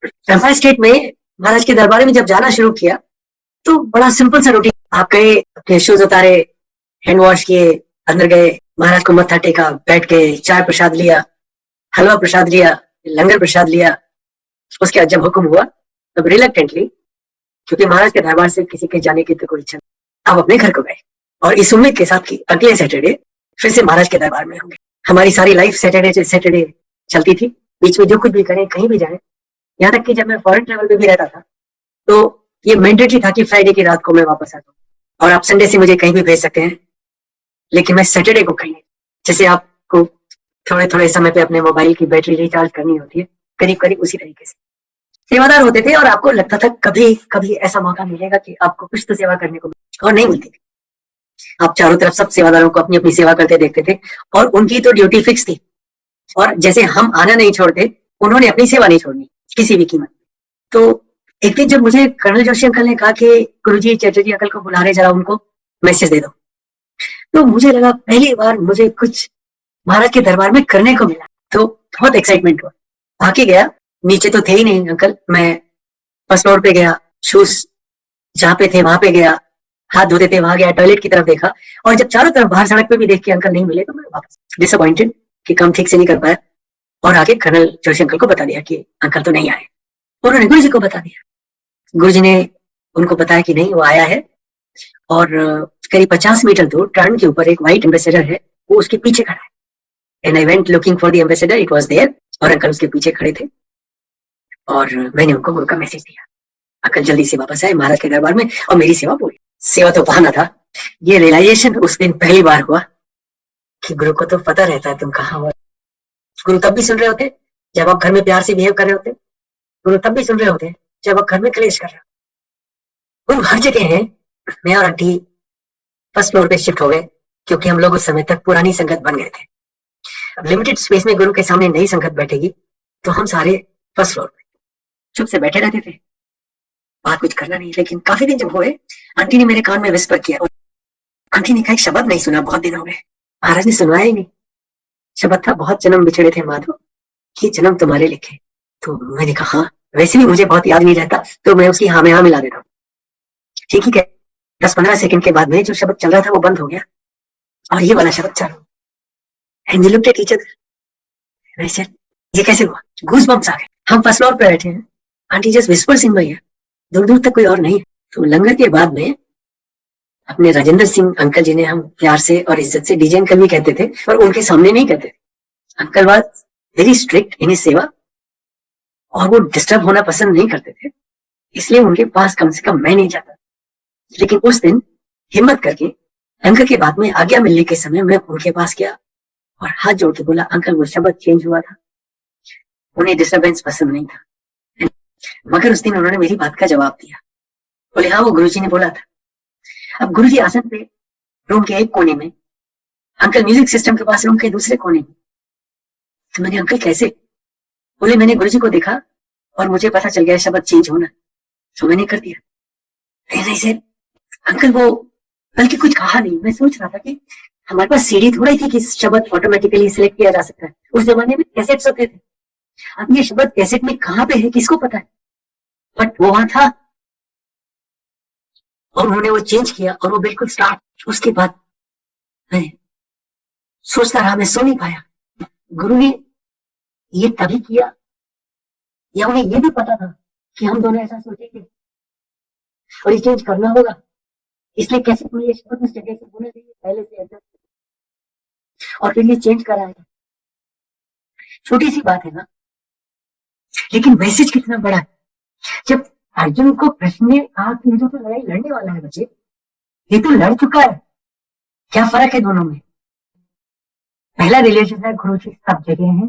Empire state में महाराज के दरबार में जब जाना शुरू किया तो बड़ा सिंपल सा रूटीन। आप गए, अपने शूज उतारे, हैंड वॉश किए, अंदर गए, महाराज को मत्था टेका, बैठ के चाय प्रसाद लिया, हलवा प्रसाद लिया, लंगर प्रसाद लिया। उसके बाद जब हुक्म हुआ तब रिलक्टेंटली, क्योंकि महाराज के दरबार से किसी के जाने की तो कोई इच्छा नहीं, आप अपने घर को गए और इस उम्मीद के साथ कि अगले सैटरडे फिर से महाराज के दरबार में होंगे। हमारी सारी लाइफ सैटरडे से सैटरडे चलती थी, बीच में जो कुछ भी करें, कहीं भी जाए। यहाँ तक कि जब मैं फॉरेन ट्रेवल पे भी रहता था तो ये मैंडेटरी था कि फ्राइडे की रात को मैं वापस आता हूँ और आप संडे से मुझे कहीं भी भेज सकते हैं, लेकिन मैं सैटरडे को कहीं नहीं। जैसे आपको थोड़े थोड़े समय पे अपने मोबाइल की बैटरी रिचार्ज करनी होती है, करीब करीब उसी तरीके से सेवादार होते थे और आपको लगता था कभी कभी ऐसा मौका मिलेगा कि आपको कुछ तो सेवा करने को मिले, और नहीं मिलती थी। आप चारों तरफ सब सेवादारों को अपनी अपनी सेवा करते देखते थे और उनकी तो ड्यूटी फिक्स थी, और जैसे हम आना नहीं छोड़ते उन्होंने अपनी सेवा नहीं छोड़नी किसी भी कीमत। तो एक दिन जब मुझे कर्नल जोशी अंकल ने कहा कि गुरुजी चटर्जी अंकल को बुला रहे, जरा उनको मैसेज दे दो, तो मुझे लगा पहली बार मुझे कुछ महाराज के दरबार में करने को मिला, तो बहुत एक्साइटमेंट हुआ। भाग गया, नीचे तो थे ही नहीं अंकल, मैं फर्स्ट फ्लोर पे गया, शूज जहाँ पे थे वहां पे गया, हाथ धोते थे वहां गया, टॉयलेट की तरफ देखा, और जब चारों तरफ बाहर सड़क पे भी देख के अंकल नहीं मिले तो मैं वापस डिसअपॉइंटेड कि काम ठीक से नहीं कर पाया, और आगे कर्नल जोशी अंकल को बता दिया कि अंकल तो नहीं आए। उन्होंने गुरु जी को बता दिया, गुरु जी ने उनको बताया कि नहीं वो आया है, और करीब 50 मीटर दूर टर्न के ऊपर एक व्हाइट एम्बेसडर है, वो उसके पीछे खड़ा है। And I went looking for the ambassador, it was there, और अंकल उसके पीछे खड़े थे। और मैंने उनको गुरु का मैसेज दिया, अंकल जल्दी से वापस आए महाराज के दरबार में और मेरी सेवा पूरी। सेवा तो बहाना था, ये रियलाइजेशन उस दिन पहली बार हुआ कि गुरु को तो पता रहता है तुम कहाँ हो। गुरु तब भी सुन रहे होते जब आप घर में प्यार से बिहेव कर रहे होते, गुरु तब भी सुन रहे होते जब आप घर में क्लेश कर रहे हो। गुरु हर जगह है। मैं और आंटी फर्स्ट फ्लोर पे शिफ्ट हो गए क्योंकि हम लोग उस समय तक पुरानी संगत बन गए थे। अब लिमिटेड स्पेस में गुरु के सामने नई संगत बैठेगी तो हम सारे फर्स्ट फ्लोर पे चुप से बैठे रहते थे, बात कुछ करना नहीं। लेकिन काफी दिन जब हुए, आंटी ने मेरे कान में विस्पर किया, आंटी ने कहा एक शब्द नहीं सुना बहुत दिन हो गए, महाराज ने सुनवाया ही नहीं। शब्द था बहुत जन्म बिछड़े थे माधव, ये जन्म तुम्हारे लिखे। तो मैंने कहा हाँ, वैसे भी मुझे बहुत याद नहीं रहता तो मैं उसकी हाँ में हाँ मिला देता हूँ। ठीक ही, 10-15 सेकंड के बाद में जो शब्द चल रहा था वो बंद हो गया और ये वाला शब्द चालू। And we looked at each other, ये कैसे हुआ? गूज बम्स आ गए। हम फर्स्ट फ्लोर पे बैठे हैं, aunty just whispers in my year, दूर दूर तक कोई और नहीं है। तो लंगर के बाद में अपने राजेंद्र सिंह अंकल जिन्हें हम प्यार से और इज्जत से डीजे अंकल भी कहते थे, पर उनके सामने नहीं कहते थे। Uncle was very strict in his सेवा और वो डिस्टर्ब होना पसंद नहीं करते थे, इसलिए उनके पास कम से कम मैं नहीं जाता। लेकिन उस दिन हिम्मत करके अंकल के बाद में आज्ञा मिलने के समय मैं उनके पास गया और हाथ जोड़ के बोला, अंकल वो शब्द चेंज हुआ था, उन्हें डिस्टर्बेंस पसंद नहीं था। मगर उस दिन उन्होंने मेरी बात का जवाब दिया, बोले हाँ वो गुरुजी ने बोला था। अब गुरुजी आसन पे रूम के एक कोने में, अंकल म्यूजिक सिस्टम के पास रूम के दूसरे कोने में। तो मैंने अंकल कैसे? बोले मैंने गुरुजी को देखा और मुझे पता चल गया शब्द चेंज होना, तो मैंने कर दिया। नहीं सर अंकल वो, बल्कि कुछ कहा नहीं। मैं सोच रहा था कि हमारे पास सीढ़ी थोड़ी थी कि शब्द ऑटोमेटिकली सिलेक्ट किया जा सकता है, उस जमाने में कैसेट्स होते थे। अब ये शब्द कैसेट में कहाँ पे है किसको पता है, बट वो वहां था और उन्होंने वो चेंज किया और वो बिल्कुल स्टार्ट। उसके बाद मैं सोचता रहा, मैं सो नहीं पाया। गुरु ने ये तभी किया या उन्हें ये भी पता था कि हम दोनों ऐसा सोचेंगे और ये चेंज करना होगा, इसलिए कैसे में ये शब्द उस जगह से होना चाहिए पहले से ऐसा, और फिर ये चेंज कराया था। छोटी सी बात है ना, लेकिन मैसेज कितना बड़ा है। जब अर्जुन को कृष्ण ने कहा कि जो तो लड़ाई लड़ने वाला है बच्चे, ये तो लड़ चुका है, क्या फर्क है दोनों में? पहला रिलेशन है गुरु जी सब जगह है,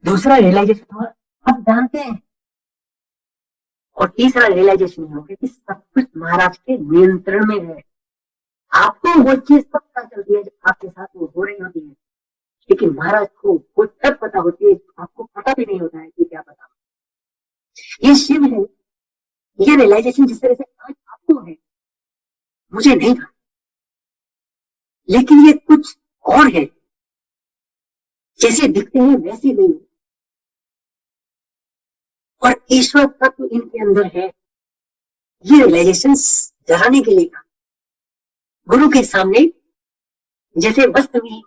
दूसरा रियलाइजेशन हुआ अब जानते हैं, और तीसरा रियलाइजेशन हो गया कि सब कुछ महाराज के नियंत्रण में है। आपको वो चीज तब पता चलती है जब आपके साथ वो हो रही होती है, लेकिन महाराज को वो तब पता होती है आपको पता भी नहीं होता है कि क्या पता। ये शिव है, ये रियलाइजेशन जिस तरह से आज आपको है मुझे नहीं था, लेकिन ये कुछ और है, जैसे दिखते हैं वैसे नहीं। ईश्वर तत्व इनके अंदर है, ये रियलाइजेशन जगाने के लिए गुरु के सामने जैसे वस्त्र में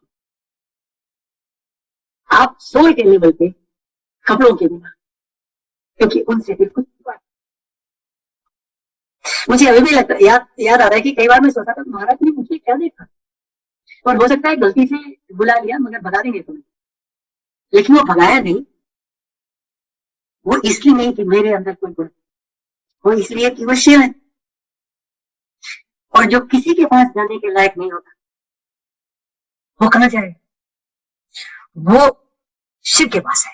आप सोल के लेवल पे कपड़ों के बिना, क्योंकि उनसे फिर कुछ मुझे अभी भी लगता याद आ रहा है कि कई बार मैं सोचा था महाराज ने मुझे क्या देखा, और हो सकता है गलती से बुला लिया, मगर बता देंगे तुम्हें। लेकिन वो भगाया नहीं, वो इसलिए नहीं कि मेरे अंदर कोई गुण, वो इसलिए कि वो शिव है, और जो किसी के पास जाने के लायक नहीं होता वो कहां जाए, वो शिव के पास है।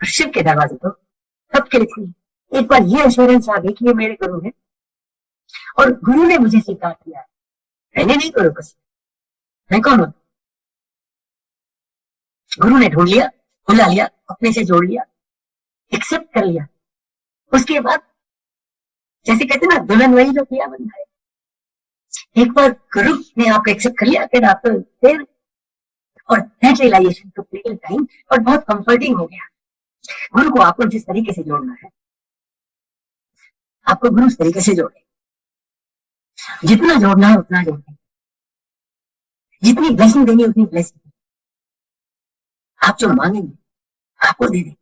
और शिव के दरवाजे तो सबके लिए खुले। एक बार ये एश्योरेंस आ गई कि ये मेरे गुरु है और गुरु ने मुझे स्वीकार किया है, मैंने नहीं करो कुछ, मैं कौन हूं? गुरु ने ढूंढ लिया, बुला लिया, अपने से जोड़ लिया, एक्सेप्ट कर लिया। उसके बाद जैसे कहते ना, दुल्हन वही जो किया बंधा है। एक बार गुरु ने आपको एक्सेप्ट कर लिया, फिर आप फिर, और that realization took little time, और बहुत कंफर्टिंग हो गया। गुरु को आपको जिस तरीके से जोड़ना है, आपको गुरु उस तरीके से जोड़े, जितना जोड़ना है उतना जोड़े, जितनी ब्लेसिंग देनी है उतनी ब्लेसिंग, आप जो मांगेंगे आपको दे देंगे।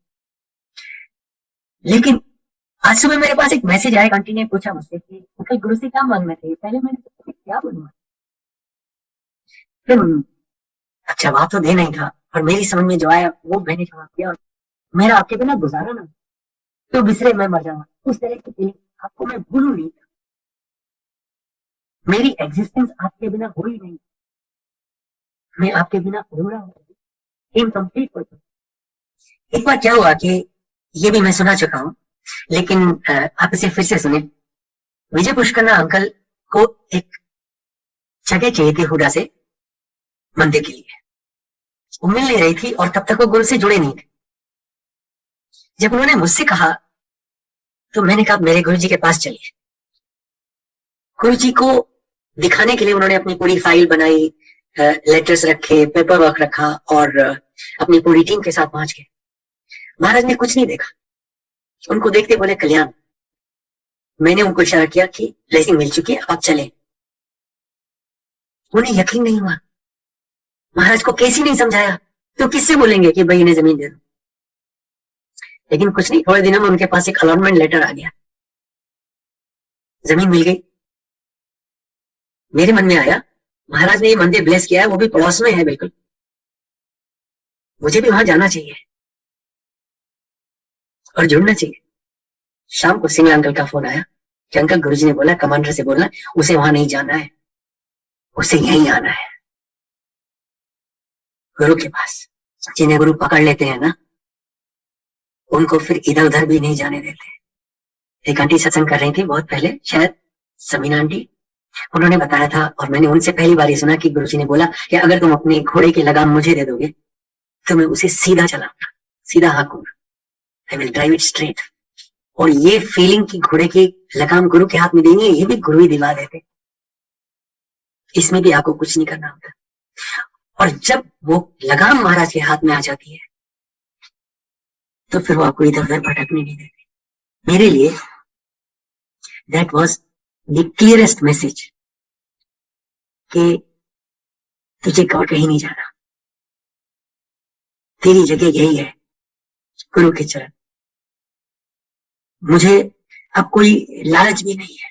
लेकिन आज सुबह मेरे पास एक मैसेज आया, आंटी ने पूछा मुझसे कि अंकल गुरु से क्या मांगना चाहिए। पहले मैंने सोचा क्या बोलूंगा, फिर अच्छा जवाब तो देना ही था, और मेरी समझ में जो आया वो मैंने जवाब दिया। मेरा आपके बिना गुजारा ना तो बिसरे मैं मर जाऊंगा, उस तरह की फीलिंग। आपको मैं भूलू नहीं, मेरी एग्जिस्टेंस आपके बिना हो ही नहीं, मैं आपके बिना अधूरा हूँ, इनकम्प्लीट हो। एक बार क्या हुआ कि ये भी मैं सुना चुका हूँ, लेकिन आप इसे फिर से सुने। विजय पुष्कर अंकल को एक जगह चाहिए थी हुडा से मंदिर के लिए, वो मिल नहीं रही थी, और तब तक वो गुरु से जुड़े नहीं थे। जब उन्होंने मुझसे कहा तो मैंने कहा मेरे गुरु जी के पास चलिए। गुरु जी को दिखाने के लिए उन्होंने अपनी पूरी फाइल बनाई, लेटर्स रखे, पेपर वर्क रखा, और अपनी पूरी टीम के साथ पहुंच गए। महाराज ने कुछ नहीं देखा, उनको देखते बोले कल्याण। मैंने उनको इशारा किया कि ब्लेसिंग मिल चुकी है, आप चले। उन्हें यकीन नहीं हुआ, महाराज को कैसे नहीं समझाया, तो किससे बोलेंगे कि भाई इन्हें जमीन दे दो। लेकिन कुछ नहीं, थोड़े दिनों में उनके पास एक अलॉटमेंट लेटर आ गया, जमीन मिल गई। मेरे मन में आया महाराज ने ये मंदिर ब्लेस किया है, वो भी पड़ोस में है बिल्कुल, मुझे भी वहां जाना चाहिए और जुड़ना चाहिए। शाम को सिंह अंकल का फोन आया कि अंकल गुरुजी ने बोला कमांडर से बोलना उसे वहां नहीं जाना है, उसे यहीं आना है गुरु के पास। जिन्हें गुरु पकड़ लेते हैं ना, उनको फिर इधर उधर भी नहीं जाने देते। एक आंटी सत्संग कर रही थी बहुत पहले, शायद समीना आंटी, उन्होंने बताया था, और मैंने उनसे पहली बार ये सुना कि गुरुजी ने बोला कि अगर तुम अपने घोड़े की लगाम मुझे दे दोगे तो मैं उसे सीधा चलाऊंगा, सीधा हाँकूंगा, I will drive it straight. और ये फीलिंग की घोड़े की लगाम गुरु के हाथ में देनी है, ये भी गुरु ही दिला देते, इसमें भी आपको कुछ नहीं करना होता। और जब वो लगाम महाराज के हाथ में आ जाती है तो फिर वो आपको इधर उधर भटकने नहीं देते। मेरे लिए that was the clearest message कि तुझे कहीं नहीं जाना, तेरी जगह यही है, गुरु के चरण। मुझे अब कोई लालच भी नहीं है।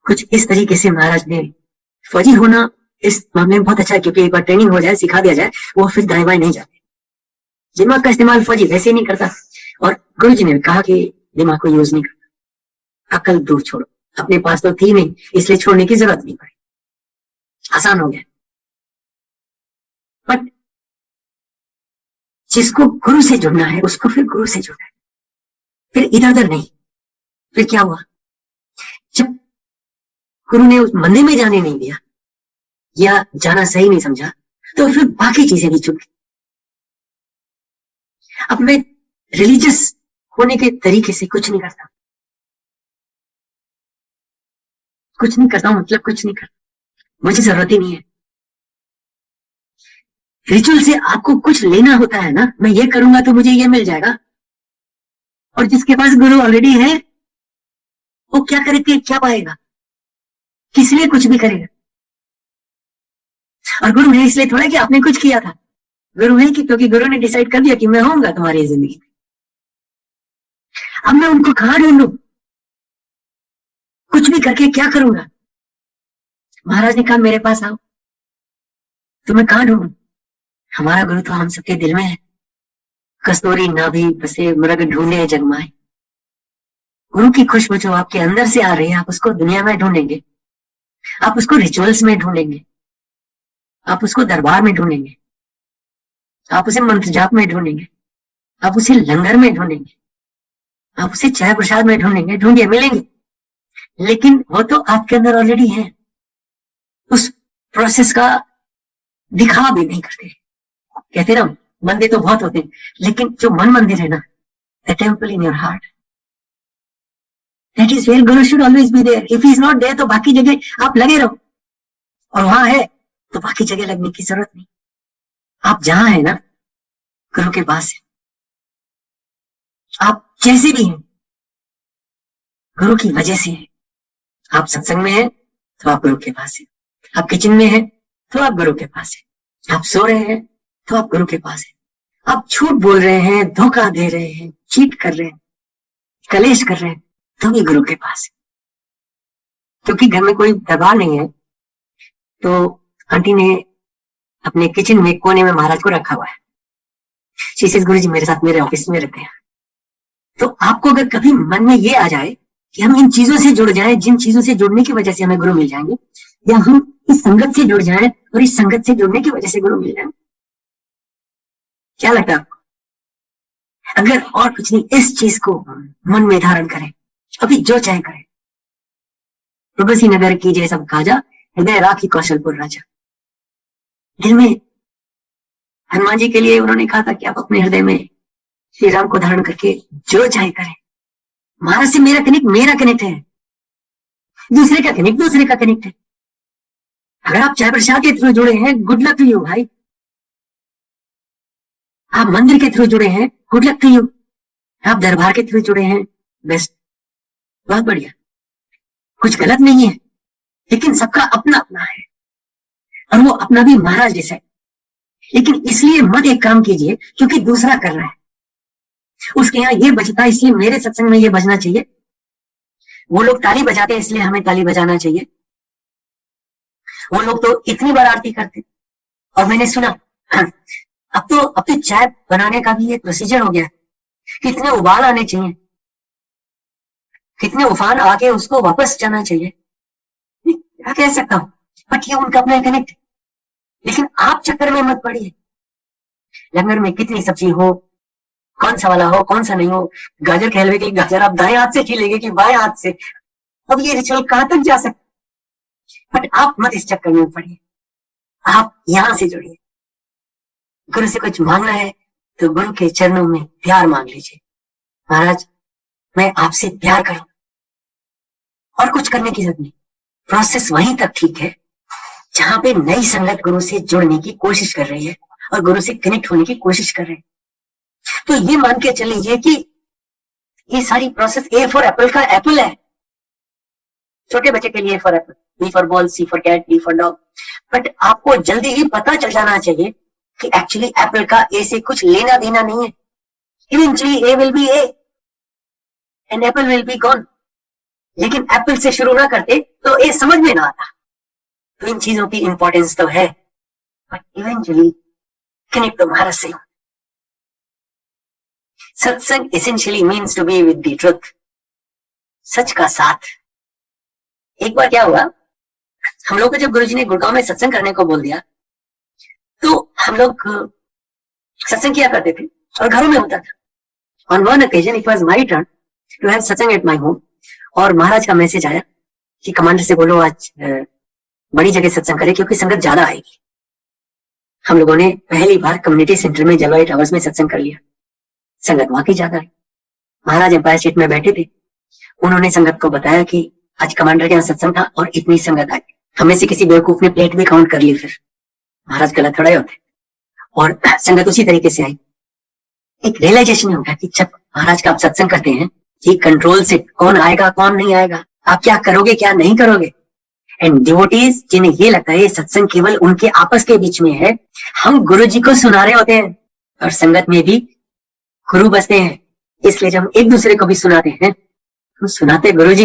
कुछ इस तरीके से महाराज ने, फौजी होना इस मामले में बहुत अच्छा है, क्योंकि एक बार ट्रेनिंग हो जाए, सिखा दिया जाए, वो फिर दाएं बाएं नहीं जाते। दिमाग का इस्तेमाल फौजी वैसे ही नहीं करता, और गुरु जी ने कहा कि दिमाग को यूज नहीं करना, अकल दूर छोड़ो। अपने पास तो थी नहीं, इसलिए छोड़ने की जरूरत नहीं पड़ी, आसान हो गया। बट जिसको गुरु से जुड़ना है उसको फिर गुरु से जुड़ना है, फिर इधर उधर नहीं। फिर क्या हुआ, जब गुरु ने उस मंदिर में जाने नहीं दिया या जाना सही नहीं समझा, तो फिर बाकी चीजें भी छूट गई। अब मैं रिलीजियस होने के तरीके से कुछ नहीं करता, कुछ नहीं करता हूं, मतलब कुछ नहीं करता, मुझे जरूरत ही नहीं है। रिचुअल से आपको कुछ लेना होता है ना, मैं ये करूंगा तो मुझे ये मिल जाएगा, और जिसके पास गुरु ऑलरेडी है वो क्या करके क्या पाएगा, किस लिए कुछ भी करेगा। और गुरु है इसलिए थोड़ा कि आपने कुछ किया था, गुरु है कि क्योंकि गुरु ने डिसाइड कर दिया कि मैं होऊंगा तुम्हारी जिंदगी में। अब मैं उनको कहां ढूंढूं, कुछ भी करके क्या करूंगा। महाराज ने कहा मेरे पास आओ, तो मैं कहां ढूंढूं। हमारा गुरु तो हम सबके दिल में है। कस्तूरी नाभि बसे मृग ढूंढे जगमाए। गुरु की खुशबू जो आपके अंदर से आ रही है, आप उसको दुनिया में ढूंढेंगे, आप उसको रिचुअल्स में ढूंढेंगे, आप उसको दरबार में ढूंढेंगे, आप उसे मंत्र जाप में ढूंढेंगे, आप उसे लंगर में ढूंढेंगे, आप उसे चाय प्रसाद में ढूंढेंगे, ढूंढिए मिलेंगे। लेकिन वो तो आपके अंदर ऑलरेडी है। उस प्रोसेस का दिखावा भी नहीं करते। कहते ना मंदिर तो बहुत होते हैं, लेकिन जो मन मंदिर है ना, the temple in your heart, that is where guru should always be there. If he is not there तो बाकी जगह आप लगे रहो, और वहां है तो बाकी जगह लगने की जरूरत नहीं। आप जहां है ना, गुरु के पास है। आप जैसे भी हैं गुरु की वजह से है। आप सत्संग में हैं तो आप गुरु के पास है, आप किचन में हैं तो आप गुरु के पास है, आप सो रहे हैं तो आप गुरु के पास है, आप झूठ बोल रहे हैं, धोखा दे रहे हैं, चीट कर रहे हैं, कलेश कर रहे हैं, तो भी गुरु के पास है। क्योंकि घर में कोई दरबार नहीं है, तो आंटी ने अपने किचन में कोने में महाराज को रखा हुआ है। शी सेज गुरु जी मेरे साथ मेरे ऑफिस में रहते हैं। तो आपको अगर कभी मन में ये आ जाए कि हम इन चीजों से जुड़ जाएं, जिन चीजों से जुड़ने की वजह से हमें गुरु मिल जाएंगे, या हम इस संगत से जुड़ जाएं और इस संगत से जुड़ने की वजह से गुरु मिल जाएंगे, क्या लगता है आपको? अगर और कुछ नहीं, इस चीज को मन में धारण करें, अभी जो चाहे करें। प्रभसी नगर कीजिए सब काजा, हृदय राखी कौशलपुर राजा। दिल में हनुमान जी के लिए उन्होंने कहा था कि आप अपने हृदय में श्री राम को धारण करके जो चाहे करें। महाराज से मेरा कनेक्ट है, दूसरे का कनेक्ट दूसरे का कनेक्ट है। अगर आप चाय प्रसाद के थ्रू जुड़े हैं, गुड लक टू यू भाई। आप मंदिर के थ्रू जुड़े हैं, गुड लक टू यू। आप दरबार के थ्रू जुड़े हैं, बेस्ट, बहुत बढ़िया, कुछ गलत नहीं है। लेकिन सबका अपना अपना है, और वो अपना भी महाराज जैसा है। लेकिन इसलिए मत एक काम कीजिए क्योंकि दूसरा कर रहा है, उसके यहाँ ये बजता है इसलिए मेरे सत्संग में ये बजना चाहिए, वो लोग ताली बजाते हैं इसलिए हमें ताली बजाना चाहिए, वो लोग तो इतनी बार आरती करते। और मैंने सुना अब तो चाय बनाने का भी एक प्रोसीजर हो गया, कितने उबाल आने चाहिए, कितने उफान आके उसको वापस जाना चाहिए, क्या कह सकता हूं। बट ये उनका अपना कनेक्ट। लेकिन आप चक्कर में मत पड़िए। लंगर में कितनी सब्जी हो, कौन सा वाला हो कौन सा नहीं हो, गाजर के हलवे के लिए गाजर आप दाएं हाथ से खिलेंगे कि बाएं हाथ से, अब ये रिचुअल कहां तक जा सकता। बट आप मत इस चक्कर में पड़िए, आप यहां से जुड़िए। गुरु से कुछ मांगना है तो गुरु के चरणों में प्यार मांग लीजिए, महाराज मैं आपसे प्यार करूं, और कुछ करने की जरूरत नहीं। प्रोसेस वहीं तक ठीक है जहां पे नई संगत गुरु से जुड़ने की कोशिश कर रही है और गुरु से कनेक्ट होने की कोशिश कर रहे हैं। तो ये मान के चल लीजिए कि ये सारी प्रोसेस ए फॉर एप्पल का एप्पल है, छोटे बच्चे के लिए for apple, B for ball, C for cat, D for dog. But आपको जल्दी ही पता चल जाना चाहिए कि एक्चुअली एप्पल का ए से कुछ लेना देना नहीं है। Eventually A will be A and Apple will be gone. लेकिन एप्पल से शुरू ना करते तो ए समझ में ना आता। तो इन चीजों की इंपॉर्टेंस तो है, बट इवेंचुअली कनेक्ट तो महाराज से हो। सत्संग essentially means to be with the truth, सच का साथ। एक बार क्या हुआ, हम लोग को जब गुरुजी ने गुड़गांव में सत्संग करने को बोल दिया तो हम लोग सत्संग किया करते थे और घरों में होता था। On one occasion it was my turn to have satsang at my home, और महाराज का मैसेज आया कि कमांडर से बोलो आज बड़ी जगह सत्संग करे क्योंकि संगत ज्यादा आएगी। हम लोगों ने पहली बार कम्युनिटी सेंटर में जलवाई टावर्स में सत्संग कर लिया। संगत वाकई ज्यादा है। महाराज एम्पायर स्टेट में बैठे थे, उन्होंने संगत को बताया कि आज कमांडर के यहाँ सत्संग था और इतनी संगत आई। हमें से किसी बेवकूफ ने प्लेट भी काउंट कर ली। फिर महाराज गलत खड़े होते और संगत उसी तरीके से आई। एक रियलाइजेशन होगा कि जब महाराज का आप सत्संग करते हैं, ये कंट्रोल से कौन आएगा कौन नहीं आएगा, आप क्या करोगे क्या नहीं करोगे। एंड डिवोटीज जिन्हें ये लगता है ये सत्संग केवल उनके आपस के बीच में है, हम गुरु जी को सुना रहे होते हैं और संगत में भी गुरु बसते हैं, इसलिए जब हम एक दूसरे को भी सुनाते हैं, हम सुनाते गुरु जी को